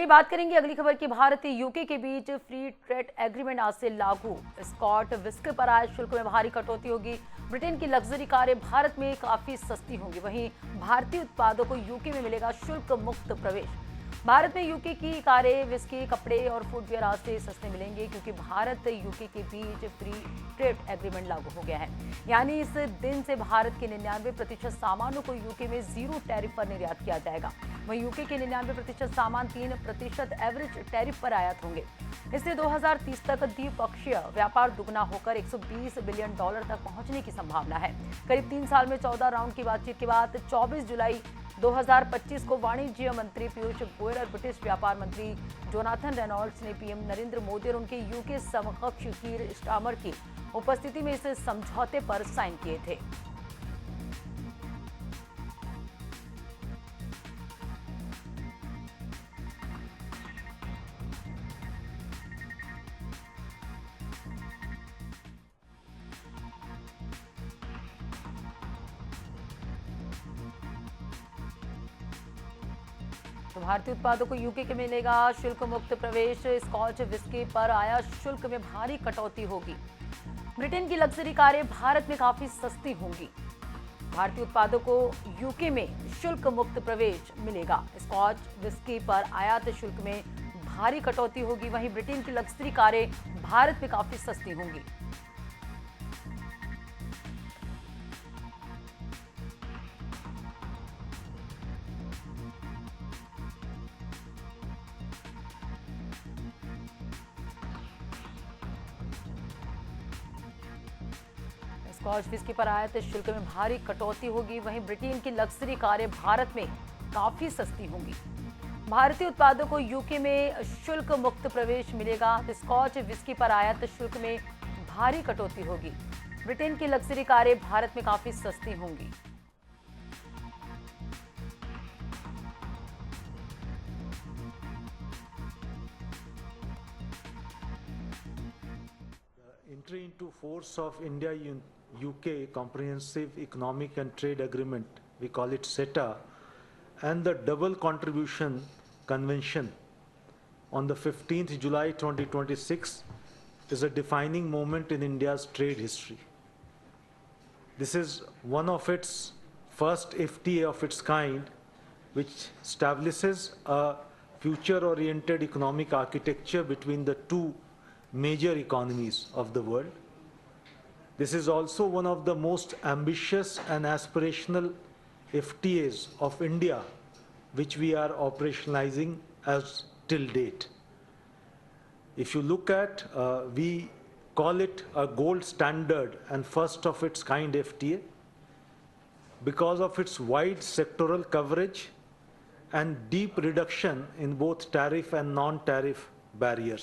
चलिए बात करेंगे अगली खबर की। भारत यूके के बीच फ्री ट्रेड एग्रीमेंट आज से लागू। स्कॉट विस्की पर आयात शुल्क में भारी कटौती होगी। ब्रिटेन की लग्जरी कारें भारत में काफी सस्ती होंगी। वहीं भारतीय उत्पादों को यूके में मिलेगा शुल्क मुक्त प्रवेश। भारत में यूके की कारें, विस्की, कपड़े और फुटवेयर आज से सस्ते मिलेंगे क्योंकि भारत यूके के बीच फ्री ट्रेड एग्रीमेंट लागू हो गया है। यानी इस दिन से भारत के 99% सामानों को यूके में जीरो टैरिफ पर निर्यात किया जाएगा। वहीं यूके के 99% सामान 3% एवरेज टैरिफ पर आयात होंगे। इससे 2030 तक द्विपक्षीय व्यापार दुगना होकर $120 बिलियन तक पहुंचने की संभावना है। करीब 3 साल में 14 राउंड की बातचीत के बाद 24 जुलाई 2025 को वाणिज्य मंत्री पीयूष गोयल और ब्रिटिश व्यापार मंत्री जोनाथन रेनॉल्ड्स ने पीएम नरेंद्र मोदी और उनके यूके समकक्ष कीर स्टारमर की उपस्थिति में इस समझौते पर साइन किए थे। तो भारतीय उत्पादों को यूके के मिलेगा शुल्क मुक्त प्रवेश। स्कॉच विस्की पर आयात शुल्क में भारी कटौती होगी। ब्रिटेन की लग्जरी कारें भारत में काफी सस्ती होंगी। भारतीय उत्पादों को यूके में शुल्क मुक्त प्रवेश मिलेगा। स्कॉच विस्की पर आयात शुल्क में भारी कटौती होगी। वहीं ब्रिटेन की लग्जरी कारें भारत में काफी सस्ती होंगी। स्कॉच विस्की पर आयात शुल्क में भारी कटौती होगी। वहीं ब्रिटेन की लग्जरी कारें भारत में काफी सस्ती होंगी। भारतीय उत्पादों को यूके में शुल्क मुक्त प्रवेश मिलेगा। स्कॉच विस्की पर आयात शुल्क में भारी कटौती होगी। ब्रिटेन की लग्जरी कारें भारत में काफी सस्ती होंगी। Entry into force of India-UK Comprehensive Economic and Trade Agreement, we call it CETA, and the Double Contribution Convention on the 15th July 2026 is a defining moment in India's trade history. This is one of its first FTA of its kind, which establishes a future-oriented economic architecture between the two major economies of the world. This is also one of the most ambitious and aspirational FTAs of India, which we are operationalizing as till date. If you look at, we call it a gold standard and first of its kind FTA because of its wide sectoral coverage and deep reduction in both tariff and non-tariff barriers.